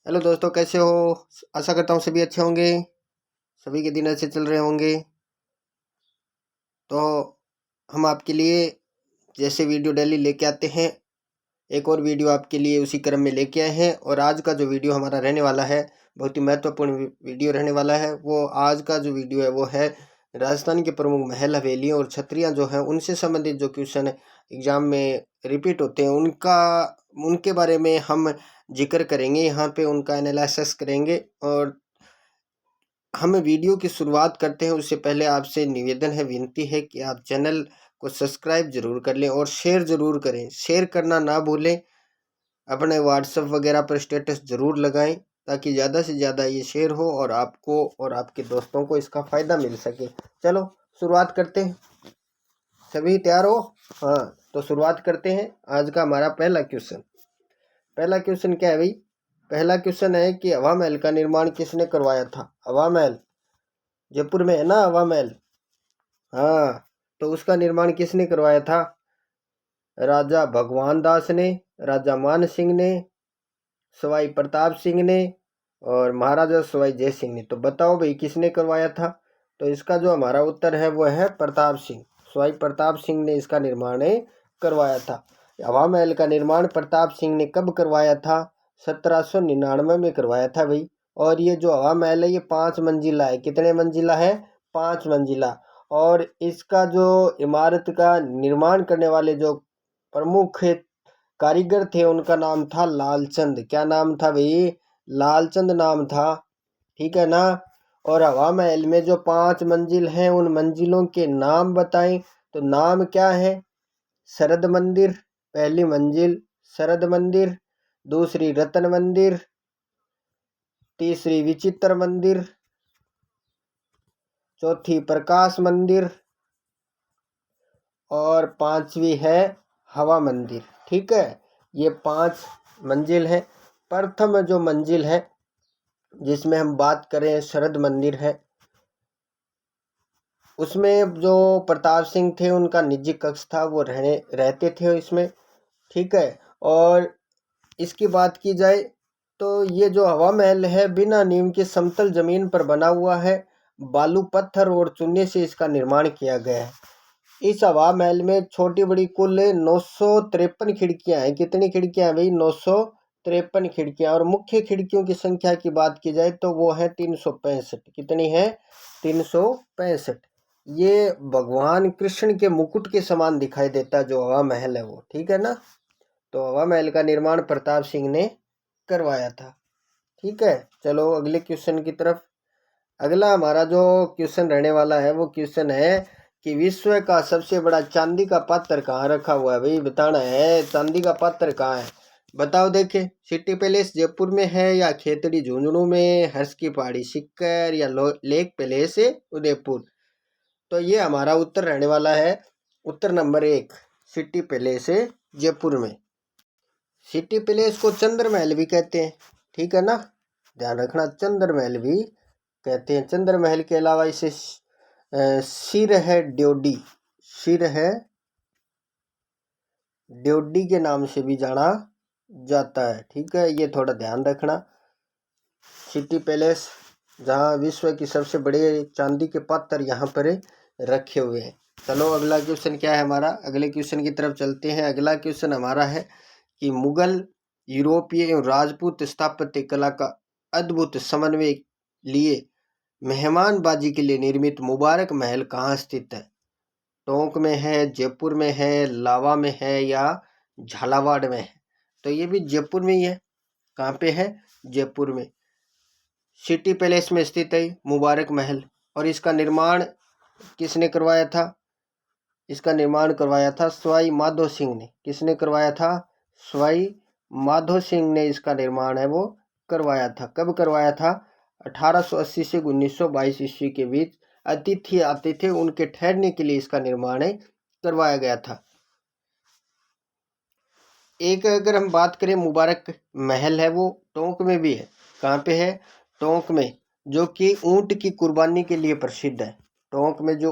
Hello दोस्तों, कैसे हो? आशा करता हूँ सभी अच्छे होंगे। सभी के दिन अच्छे चल रहे होंगे। तो हम आपके लिए जैसे वीडियो डेली लेके आते हैं, एक और वीडियो आपके लिए उसी क्रम में लेके आए हैं। और आज का जो वीडियो हमारा रहने वाला है, बहुत ही महत्वपूर्ण वीडियो रहने वाला है। वो आज का जो वीडियो है वो है राजस्थान के प्रमुख महल, हवेलियाँ और छतरियाँ जो हैं उनसे संबंधित जो क्वेश्चन एग्जाम में रिपीट होते हैं उनके बारे में हम जिक्र करेंगे। यहाँ पे उनका एनालिसिस करेंगे। और हम वीडियो की शुरुआत करते हैं उससे पहले आपसे निवेदन है, विनती है कि आप चैनल को सब्सक्राइब जरूर कर लें और शेयर जरूर करें। शेयर करना ना भूलें। अपने व्हाट्सएप वगैरह पर स्टेटस जरूर लगाएं ताकि ज़्यादा से ज़्यादा ये शेयर हो और आपको और आपके दोस्तों को इसका फ़ायदा मिल सके। चलो शुरुआत करते हैं। सभी तैयार हो? हाँ, तो शुरुआत करते हैं। आज का हमारा पहला क्वेश्चन क्या है भाई? पहला क्वेश्चन है कि हवा महल का निर्माण किसने करवाया था? हवा महल जयपुर में है ना, हवा महल। हाँ, तो उसका निर्माण किसने करवाया था? राजा भगवान दास ने, राजा मान सिंह ने, सवाई प्रताप सिंह ने और महाराजा सवाई जय सिंह ने। तो बताओ भाई किसने करवाया था? तो इसका जो हमारा उत्तर है वो है प्रताप सिंह। सवाई प्रताप सिंह ने इसका निर्माण करवाया था। हवा महल का निर्माण प्रताप सिंह ने कब करवाया था? 1799 में करवाया था भाई। और ये जो हवा महल है ये 5 मंजिला है। कितने मंजिला है? 5 मंजिला। और इसका जो इमारत का निर्माण करने वाले जो प्रमुख कारीगर थे उनका नाम था लालचंद। क्या नाम था भाई? लालचंद नाम था। ठीक है ना? और हवा महल में जो 5 मंजिल हैं उन मंजिलों के नाम बताएं। तो नाम क्या है? शरद मंदिर पहली मंजिल, शरद मंदिर। दूसरी रतन मंदिर, तीसरी विचित्र मंदिर, चौथी प्रकाश मंदिर और 5वीं है हवा मंदिर। ठीक है, ये 5 मंजिल है। प्रथम जो मंजिल है जिसमें हम बात करें शरद मंदिर है, उसमें जो प्रताप सिंह थे उनका निजी कक्ष था, वो रहते थे इसमें। ठीक है। और इसकी बात की जाए तो ये जो हवा महल है बिना नींव के समतल जमीन पर बना हुआ है। बालू पत्थर और चूने से इसका निर्माण किया गया है। इस हवा महल में छोटी बड़ी कुल 953 खिड़कियां हैं। कितनी खिड़कियां हैं भाई? 953 खिड़कियां। और मुख्य खिड़कियों की संख्या की बात की जाए तो वो है 365। कितनी है? 365। ये भगवान कृष्ण के मुकुट के समान दिखाई देता है जो हवा महल है वो। ठीक है ना? तो हवा महल का निर्माण प्रताप सिंह ने करवाया था। ठीक है, चलो अगले क्वेश्चन की तरफ। अगला हमारा जो क्वेश्चन रहने वाला है वो क्वेश्चन है कि विश्व का सबसे बड़ा चांदी का पात्र कहाँ रखा हुआ है? भाई बताना है, चांदी का पात्र कहाँ है? बताओ। देखे, सिटी पैलेस जयपुर में है या खेतड़ी झुंझुनू में, हर्ष की पहाड़ी सीकर या लेक पैलेस उदयपुर? तो ये हमारा उत्तर रहने वाला है उत्तर नंबर 1, सिटी पैलेस जयपुर में। सिटी पैलेस को चंद्र महल भी कहते हैं। ठीक है ना? ध्यान रखना, चंद्र महल भी कहते हैं। चंद्र महल के अलावा इसे सिर है ड्योडी, सिर है ड्योडी के नाम से भी जाना जाता है। ठीक है, ये थोड़ा ध्यान रखना। सिटी पैलेस जहाँ विश्व की सबसे बड़े चांदी के पात्र यहाँ पर रखे हुए हैं। चलो अगला क्वेश्चन क्या है हमारा? अगले क्वेश्चन की तरफ चलते हैं। अगला क्वेश्चन हमारा है कि मुगल, यूरोपीय एवं राजपूत स्थापत्य कला का अद्भुत समन्वय लिए मेहमानबाजी के लिए निर्मित मुबारक महल कहाँ स्थित है? टोंक में है, जयपुर में है, लावा में है या झालावाड़ में है? तो ये भी जयपुर में ही है। कहाँ पे है? जयपुर में। सिटी पैलेस में स्थित है मुबारक महल। और इसका निर्माण किसने करवाया था? इसका निर्माण करवाया था सवाई माधो सिंह ने। किसने करवाया था? सवाई माधो सिंह ने इसका निर्माण है वो करवाया था। कब करवाया था? 1880 से 1922 ईस्वी के बीच अतिथि आते थे, उनके ठहरने के लिए इसका निर्माण करवाया गया था। एक अगर हम बात करें, मुबारक महल है वो टोंक में भी है। कहाँ पे है? टोंक में, जो कि ऊंट की कुर्बानी के लिए प्रसिद्ध है। टोंक में जो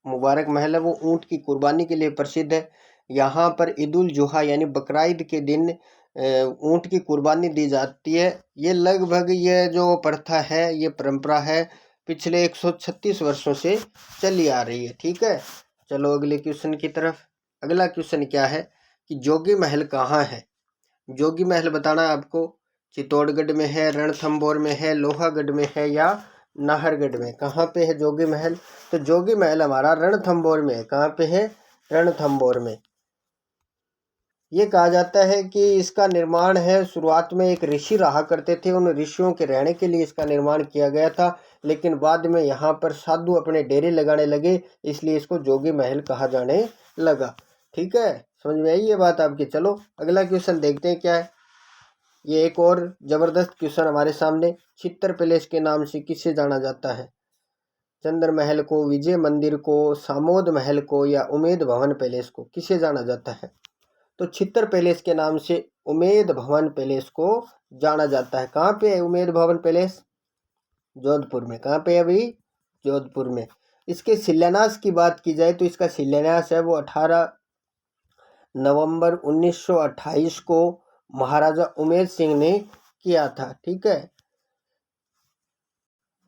मुबारक महल है वो ऊंट की कुर्बानी के लिए प्रसिद्ध है। यहाँ पर ईद उल जुहा यानी बकरा ईद के दिन ऊँट की कुर्बानी दी जाती है। ये लगभग ये जो प्रथा है, ये परंपरा है, पिछले 136 वर्षों से चली आ रही है। ठीक है, चलो अगले क्वेश्चन की तरफ। अगला क्वेश्चन क्या है कि जोगी महल कहाँ है। जोगी महल बताना है आपको। चित्तौड़गढ़ में है, रणथंभौर में है, लोहागढ़ में है या नाहरगढ़ में। कहाँ पे है जोगी महल? तो जोगी महल हमारा रणथंभौर में है। कहाँ पे है? रणथंभौर में। ये कहा जाता है कि इसका निर्माण है, शुरुआत में एक ऋषि रहा करते थे, उन ऋषियों के रहने के लिए इसका निर्माण किया गया था, लेकिन बाद में यहाँ पर साधु अपने डेरे लगाने लगे, इसलिए इसको जोगी महल कहा जाने लगा। ठीक है, समझ में आई ये बात आपकी। चलो अगला क्वेश्चन देखते हैं क्या है। ये एक और जबरदस्त क्वेश्चन हमारे सामने। चित्तर पैलेस के नाम से किसे जाना जाता है? चंद्र महल को, विजय मंदिर को, सामोद महल को या उमेद भवन पैलेस को, किसे जाना जाता है? तो चित्तर पैलेस के नाम से उमेद भवन पैलेस को जाना जाता है। कहाँ पे है उमेद भवन पैलेस? जोधपुर में। कहाँ पे है अभी? जोधपुर में। इसके शिलान्यास की बात की जाए तो इसका शिलान्यास है वो 18 नवंबर 1928 को महाराजा उमेद सिंह ने किया था। ठीक है,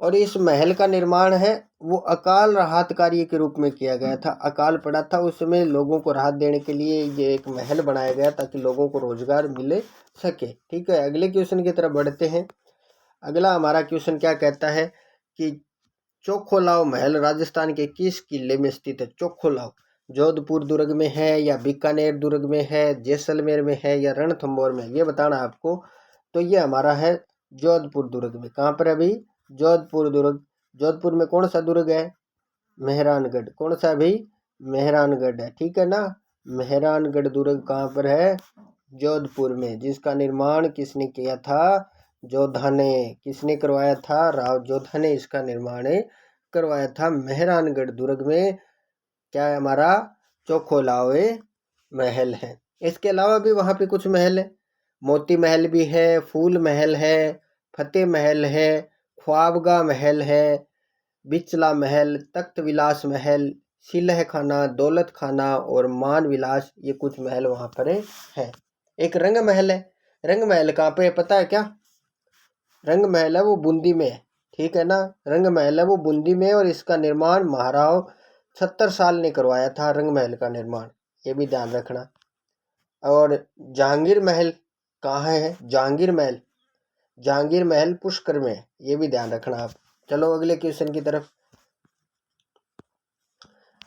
और इस महल का निर्माण है वो अकाल राहत कार्य के रूप में किया गया था। अकाल पड़ा था उस समय, लोगों को राहत देने के लिए ये एक महल बनाया गया ताकि लोगों को रोजगार मिले सके। ठीक है, अगले क्वेश्चन की तरफ बढ़ते हैं। अगला हमारा क्वेश्चन क्या कहता है कि चोखोलाव महल राजस्थान के किस किले में स्थित है? चोखोलाव जोधपुर दुर्ग में है या बीकानेर दुर्ग में है, जैसलमेर में है या रणथंभौर में, ये बताना आपको। तो ये हमारा है जोधपुर दुर्ग में। कहाँ पर अभी? जोधपुर दुर्ग। जोधपुर में कौन सा दुर्ग है? मेहरानगढ़। कौन सा अभी? मेहरानगढ़ है। ठीक है ना, मेहरानगढ़ दुर्ग कहाँ पर है? जोधपुर में। जिसका निर्माण किसने किया था? जोधा ने। किसने करवाया था? राव जोधा ने इसका निर्माण करवाया था। मेहरानगढ़ दुर्ग में क्या है हमारा? चोखोलावे महल है। इसके अलावा भी वहाँ पे कुछ महल है, मोती महल भी है, फूल महल है, फतेह महल है, ख्वाबगा महल है, बिचला महल, तख्त विलास महल, सिलह खाना, दौलत खाना और मान विलास, ये कुछ महल वहाँ पर है। एक रंग महल है। रंग महल कहाँ पे है पता है क्या? रंग महल है वो बूंदी में है। ठीक है ना, रंग महल है वो बूंदी में, और इसका निर्माण महाराव 76 साल ने करवाया था रंग महल का निर्माण, ये भी ध्यान रखना। और जहांगीर महल कहाँ है? जहांगीर महल, जहांगीर महल पुष्कर में है, ये भी ध्यान रखना आप। चलो अगले क्वेश्चन की तरफ।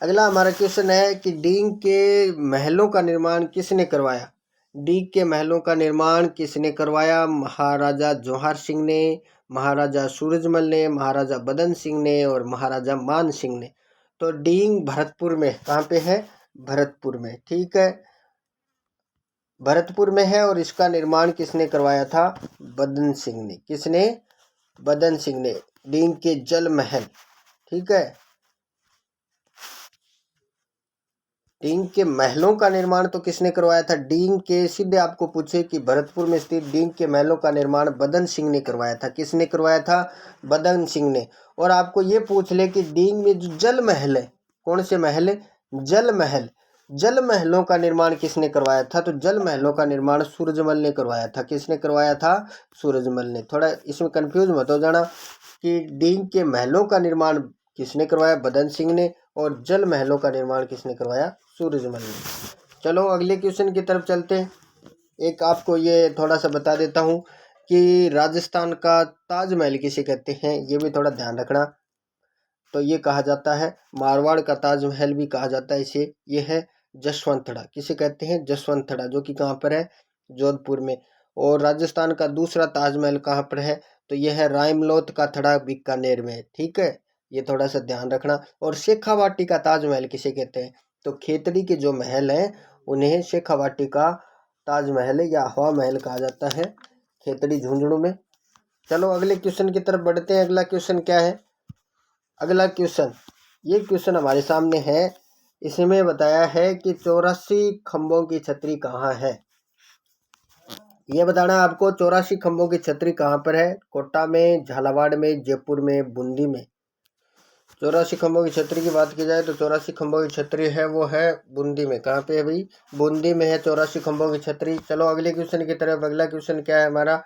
अगला हमारा क्वेश्चन है कि डींग के महलों का निर्माण किसने करवाया? डींग के महलों का निर्माण किसने करवाया? महाराजा जवाहर सिंह ने, महाराजा सूरजमल ने, महाराजा बदन सिंह ने और महाराजा मान सिंह ने। तो डींग भरतपुर में। कहाँ पे है? भरतपुर में। ठीक है, भरतपुर में है, और इसका निर्माण किसने करवाया था? बदन सिंह ने। किसने? बदन सिंह ने। डींग के जल महल। ठीक है, डींग के महलों का निर्माण तो किसने करवाया था? डींग के, सीधे आपको पूछे कि भरतपुर में स्थित डींग के महलों का निर्माण बदन सिंह ने करवाया था। किसने करवाया था? बदन सिंह ने। और आपको ये पूछ ले कि डींग में जो जल महल है, कौन से महल? जल महल। जल महलों का निर्माण किसने करवाया था? तो जल महलों का निर्माण सूरजमल ने करवाया था। किसने करवाया था? सूरजमल ने। थोड़ा इसमें कंफ्यूज मत हो जाना कि डींग के महलों का निर्माण किसने करवाया? बदन सिंह ने। और जल महलों का निर्माण किसने करवाया? सूरजमल ने। चलो अगले क्वेश्चन की तरफ चलते हैं। एक आपको ये थोड़ा सा बता देता हूँ कि राजस्थान का ताजमहल किसे कहते हैं, ये भी थोड़ा ध्यान रखना। तो ये कहा जाता है, मारवाड़ का ताजमहल भी कहा जाता है इसे। ये है जसवंतड़ा। किसे कहते हैं? जसवंतड़ा, जो कि कहाँ पर है? जोधपुर में। और राजस्थान का दूसरा ताजमहल कहाँ पर है? तो यह है रायमलोथ का थड़ा, बीकानेर में। ठीक है, ये थोड़ा सा ध्यान रखना। और शेखावाटी का ताजमहल किसे कहते हैं? तो खेतड़ी के जो महल हैं उन्हें शेखावाटी का ताजमहल या हवा महल कहा जाता है, खेतड़ी झुंझुनू में। चलो अगले क्वेश्चन की तरफ बढ़ते हैं। अगला क्वेश्चन क्या है? अगला क्वेश्चन, ये क्वेश्चन हमारे सामने है। इसमें बताया है कि 84 खंभों की छतरी कहाँ है। ये बताना है आपको, 84 खंभों की छतरी कहाँ पर है? कोटा में, झालावाड़ में, जयपुर में, बूंदी में। 84 खंभों की छतरी की बात की जाए तो 84 खंभों की छतरी है वो है बूंदी में। कहाँ पे है भाई? बूंदी में है 84 खंभों की छतरी। चलो अगले क्वेश्चन की तरफ। अगला क्वेश्चन क्या है हमारा?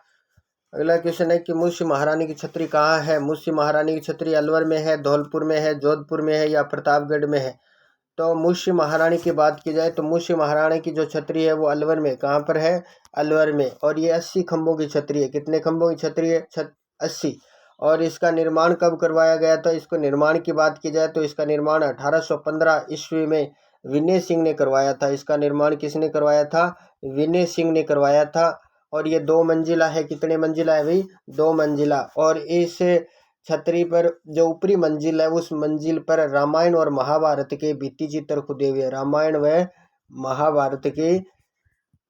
अगला क्वेश्चन है कि मुंशी महारानी की छतरी कहाँ है? मुंशी महारानी की छतरी अलवर में है, धौलपुर में है, जोधपुर में है या प्रतापगढ़ में है? तो मुंशी महारानी की बात की जाए तो मुंशी महारानी की जो छतरी है वो अलवर में। कहाँ पर है? अलवर में। और ये 80 खंभों की छतरी है। कितने खंभों की छतरी है? 80। और इसका निर्माण कब करवाया गया था? इसको निर्माण की बात की जाए तो इसका निर्माण 1815 ईस्वी में विनय सिंह ने करवाया था। इसका निर्माण किसने करवाया था? विनय सिंह ने करवाया था। और ये 2 मंजिला है। कितने मंजिला है भाई? 2 मंजिला। और इस छतरी पर जो ऊपरी मंजिल है उस मंजिल पर रामायण और महाभारत के भित्ति चित्र खुदे हुए हैं। रामायण व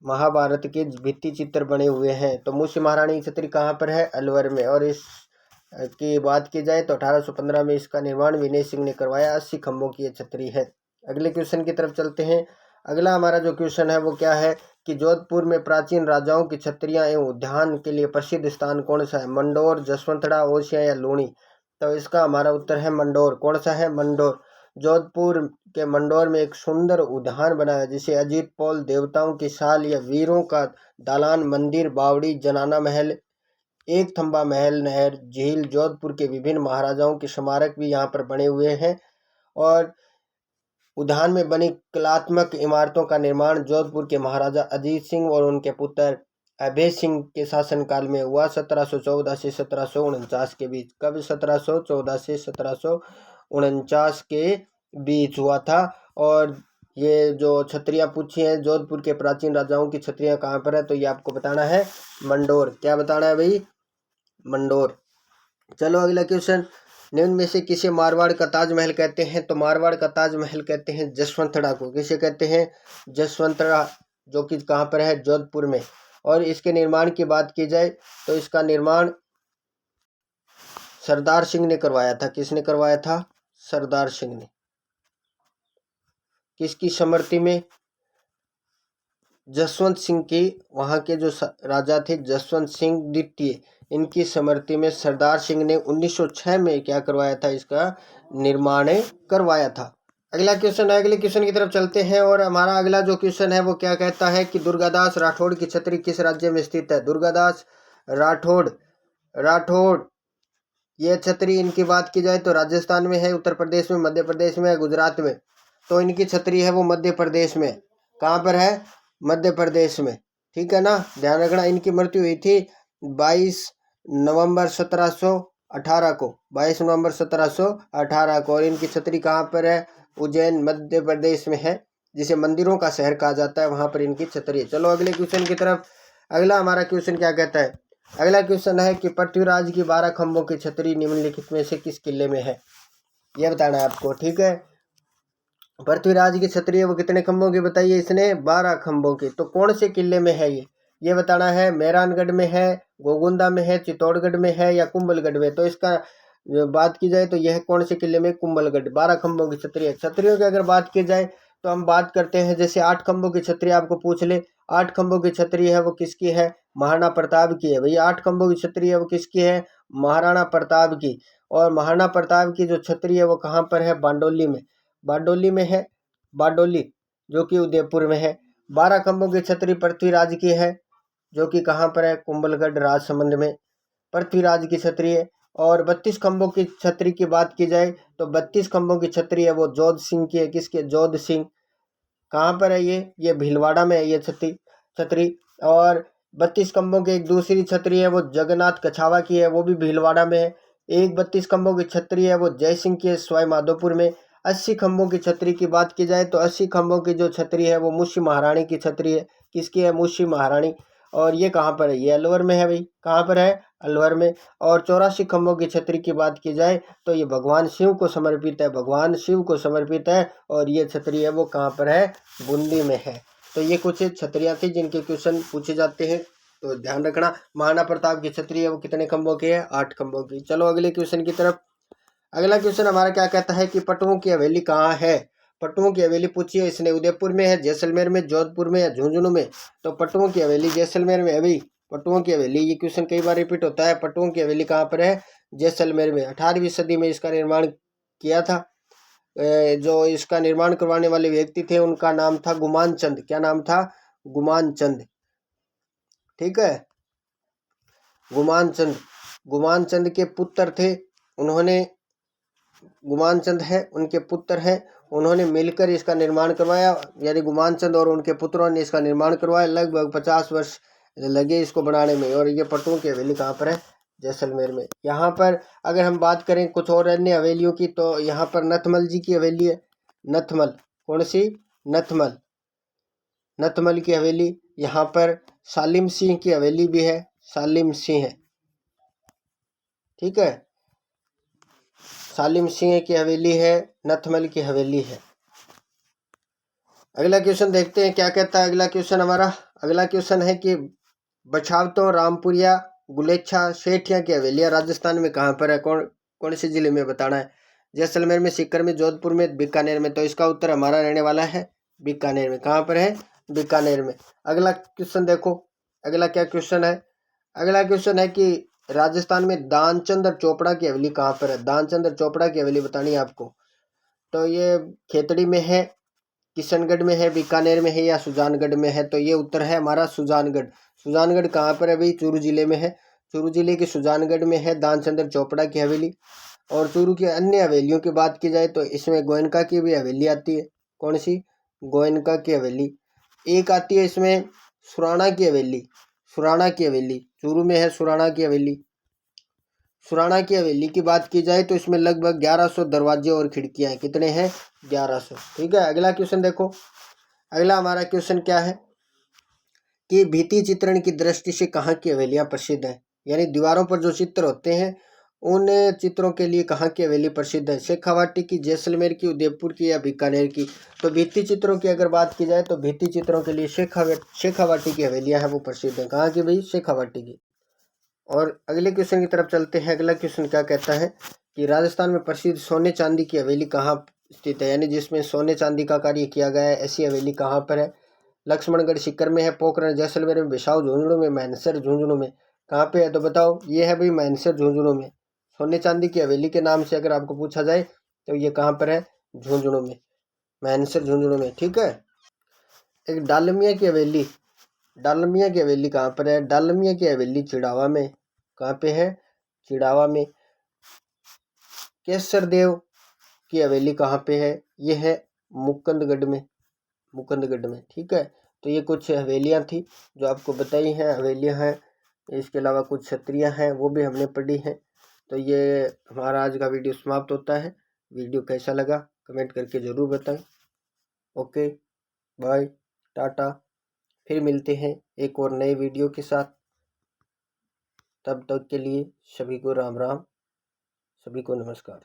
महाभारत के भित्ति चित्र बने हुए हैं। तो मुंशी महारानी की छतरी कहाँ पर है? अलवर में। और इस की बात की जाए तो 1815 में इसका निर्माण विनय सिंह ने करवाया। 80 खंभों की ये छतरी है। अगले क्वेश्चन की तरफ चलते हैं। अगला हमारा जो क्वेश्चन है वो क्या है कि जोधपुर में प्राचीन राजाओं की छतरियां एवं उद्यान के लिए प्रसिद्ध स्थान कौन सा है? मंडोर, जसवंतड़ा, ओसियां या लूणी? तो इसका हमारा उत्तर है मंडोर। कौन सा है? मंडोर। जोधपुर के मंडोर में एक सुंदर उद्यान बना है जिसे अजीत पोल, देवताओं की साल या वीरों का दालान, मंदिर, बावड़ी, जनाना महल, एक थंबा महल, नहर, झील, जोधपुर के विभिन्न महाराजाओं के स्मारक भी यहाँ पर बने हुए हैं। और उद्यान में बनी कलात्मक इमारतों का निर्माण जोधपुर के महाराजा अजीत सिंह और उनके पुत्र अभय सिंह के शासनकाल में हुआ। 1714 से 1749 के बीच। कब? 1714 से 1749 के बीच हुआ था। और ये जो छतरियाँ पूछी हैं जोधपुर के प्राचीन राजाओं की छतरियाँ कहाँ पर है, तो ये आपको बताना है मंडोर। क्या बताना है भाई? मंडोर। चलो अगला क्वेश्चन। निम्न में से किसे मारवाड़ का ताजमहल कहते हैं? तो मारवाड़ का ताजमहल कहते हैं जसवंतड़ा को। किसे कहते हैं? जसवंतड़ा, जो कि कहाँ पर है? जोधपुर में। और इसके निर्माण की बात की जाए तो इसका निर्माण सरदार सिंह ने करवाया था। किसने करवाया था? सरदार सिंह ने। किसकी स्मृति में? जसवंत सिंह की। वहाँ के जो राजा थे जसवंत सिंह द्वितीय, इनकी स्मृति में सरदार सिंह ने 1906 में क्या करवाया था? इसका निर्माण करवाया था। अगला क्वेश्चन है। अगले क्वेश्चन की तरफ चलते हैं। और हमारा अगला जो क्वेश्चन है वो क्या कहता है कि दुर्गादास राठौड़ की छतरी किस राज्य में स्थित है? दुर्गादास राठौड़ ये छतरी, इनकी बात की जाए तो राजस्थान में है, उत्तर प्रदेश में, मध्य प्रदेश में, गुजरात में। तो इनकी छतरी है वो मध्य प्रदेश में। कहाँ पर है? मध्य प्रदेश में। ठीक है ना, ध्यान रखना। इनकी मृत्यु हुई थी 22 नवंबर 1718 को। 22 नवंबर 1718 को। और इनकी छतरी कहाँ पर है? उज्जैन, मध्य प्रदेश में है, जिसे मंदिरों का शहर कहा जाता है, वहां पर इनकी छतरी है। चलो अगले क्वेश्चन की तरफ। अगला हमारा क्वेश्चन क्या कहता है? अगला क्वेश्चन है कि पृथ्वीराज की 12 खंभों की छतरी निम्नलिखित में से किस किले में है? यह बताना है आपको। ठीक है, पृथ्वीराज की छतरी है वो कितने खंभों की बताइए? इसने 12 खंभों की। तो कौन से किले में है ये बताना है। मेहरानगढ़ में है, गोगुंदा में है, चित्तौड़गढ़ में है या कुंभलगढ़ में? तो इसका बात की जाए तो यह कौन से किले में? कुंभलगढ़। 12 खंभों की छतरी है। छतरियों की अगर बात की जाए तो हम बात करते हैं, जैसे 8 खंभों की छतरी आपको पूछ ले। 8 खंभों की छतरी है वो किसकी है? महाराणा प्रताप की है। भैया 8 खंभों की छतरी है वो किसकी है? महाराणा प्रताप की। और महाराणा प्रताप की जो छतरी है वो कहाँ पर है? बारडोली में। बारडोली में है, बारडोली, जो कि उदयपुर में है। 12 खंभों की छतरी पृथ्वीराज की है, जो कि कहाँ पर है? कुंभलगढ़, राजसमंद में पृथ्वीराज की छतरी है। और 32 खंभों की छतरी की बात की जाए तो 32 खंभों की छतरी है वो जोध सिंह की है। किसके? जोध सिंह। कहाँ पर है ये भीलवाड़ा में है ये छतरी। और 32 खंभों की एक दूसरी छतरी है वो जगन्नाथ कछावा की है, वो भी भीलवाड़ा में है। एक 32 खंभों की छतरी है वो जय सिंह की है, सवाई माधोपुर में। 80 खंभों की छतरी की बात की जाए तो 80 खंभों की जो छतरी है वो मुंशी महारानी की छतरी है। किसकी है? मुंशी महारानी। और ये कहाँ पर है? ये अलवर में है भाई। कहाँ पर है? अलवर में। और 84 खंभों की छतरी की बात की जाए तो ये भगवान शिव को समर्पित है, भगवान शिव को समर्पित है। और ये छतरी है वो कहाँ पर है? बूंदी में है। तो ये कुछ छतरियाँ थी जिनके क्वेश्चन पूछे जाते हैं, तो ध्यान रखना। महाराणा प्रताप की छतरी है वो कितने खंभों की है? 8 खंभों की। चलो अगले क्वेश्चन की तरफ। अगला क्वेश्चन हमारा क्या कहता है कि पटुओं की हवेली कहाँ है? पटुओं की हवेली पूछी है इसने, उदयपुर में है, जैसलमेर में, जोधपुर में या झुंझुनू में? तो पटुओं की हवेली जैसलमेर में है भाई। पटुओं की हवेली, ये क्वेश्चन कई बार रिपीट होता है। पटुओं की हवेली कहाँ पर है? जैसलमेर में। 18वीं सदी में इसका निर्माण किया था। जो इसका निर्माण करवाने वाले व्यक्ति थे उनका नाम था गुमान चंद। क्या नाम था? गुमान चंद। ठीक है, गुमान चंद। गुमान चंद के पुत्र थे, उन्होंने, गुमान चंद है उनके पुत्र हैं, उन्होंने मिलकर इसका निर्माण करवाया, यानी गुमान चंद और उनके पुत्रों ने इसका निर्माण करवाया। लगभग 50 वर्ष लगे इसको बनाने में। और ये पट्टों की हवेली कहाँ पर है? जैसलमेर में। यहाँ पर अगर हम बात करें कुछ और अन्य हवेलियों की, तो यहाँ पर नथमल जी की हवेली है। नथमल, कौन सी? नथमल, नथमल की हवेली। यहाँ पर सालिम सिंह की हवेली भी है, सालिम सिंह, ठीक है, सालिम सिंह की हवेली है, नथमल की हवेली है। अगला क्वेश्चन देखते हैं क्या कहता है अगला क्वेश्चन हमारा। अगला क्वेश्चन है कि बछावतों, रामपुरिया, गुलेच्छा, सेठिया की हवेलियां राजस्थान में कहाँ पर है? कौन कौन से जिले में बताना है? जैसलमेर में, सीकर में, जोधपुर में, बीकानेर में। तो इसका उत्तर हमारा रहने वाला है बीकानेर में। कहाँ पर है? बीकानेर में। अगला क्वेश्चन देखो, अगला क्या क्वेश्चन है? अगला क्वेश्चन है कि राजस्थान में दानचंद्र चोपड़ा की हवेली कहाँ पर है? दानचंद्र चोपड़ा की हवेली बतानी है आपको। तो ये खेतड़ी में है, किशनगढ़ में है, बीकानेर में है, या सुजानगढ़ में है? तो ये उत्तर है हमारा सुजानगढ़। सुजानगढ़ कहाँ पर है भाई? चूरू जिले में है। चूरू जिले के सुजानगढ़ में है दानचंद्र चोपड़ा की हवेली। और चूरू की अन्य हवेलियों की बात की जाए तो इसमें गोयनका की भी हवेली आती है। कौन सी? गोयनका की हवेली। एक आती है इसमें सुराणा की हवेली। सुराणा की हवेली चूरू में है, सुराणा की हवेली। सुराणा की हवेली की बात की जाए तो इसमें लगभग 1100 दरवाजे और खिड़कियां हैं। कितने हैं? 1100। ठीक है, अगला क्वेश्चन देखो। अगला हमारा क्वेश्चन क्या है कि भित्ति चित्रण की दृष्टि से कहाँ की हवेलियां प्रसिद्ध हैं? यानी दीवारों पर जो चित्र होते हैं उन चित्रों के लिए कहाँ की हवेली प्रसिद्ध है? शेखावाटी की, जैसलमेर की, उदयपुर की, या बीकानेर की? तो भित्ति चित्रों की अगर बात की जाए तो भित्ति चित्रों के लिए शेखावाटी की हवेलियां हैं वो प्रसिद्ध है। कहाँ की भाई? शेखावाटी की। और अगले क्वेश्चन की तरफ चलते हैं। अगला क्वेश्चन क्या कहता है कि राजस्थान में प्रसिद्ध सोने चांदी की हवेली कहाँ स्थित है? यानी जिसमें सोने चांदी का कार्य किया गया है, ऐसी हवेली कहाँ पर है? लक्ष्मणगढ़ सीकर में है, पोखरण जैसलमेर में, बिसाऊ झुंझुनू में, मैनसर झुंझुनू में। कहाँ पे है? तो बताओ। ये है भाई मैनसर झुंझुनू में। सोने चांदी की हवेली के नाम से अगर आपको पूछा जाए तो ये कहाँ पर है? झुंझुनू में, मैनसर झुंझुनू में। ठीक है, एक डालमिया की हवेली। डालमिया की हवेली कहाँ पर है? डालमिया की हवेली चिड़ावा में। कहाँ पे है? चिड़ावा में। केसर देव की हवेली कहाँ पे है? ये है मुकुंदगढ़ में, मुकुंदगढ़ में। ठीक है, तो ये कुछ हवेलियाँ थी जो आपको बताई हैं, हवेलियाँ हैं। इसके अलावा कुछ छतरियाँ हैं वो भी हमने पढ़ी हैं। तो ये हमारा आज का वीडियो समाप्त होता है। वीडियो कैसा लगा कमेंट करके ज़रूर बताएं। Okay, bye, tata. फिर मिलते हैं एक और नए वीडियो के साथ। तब तक के लिए सभी को राम राम, सभी को नमस्कार।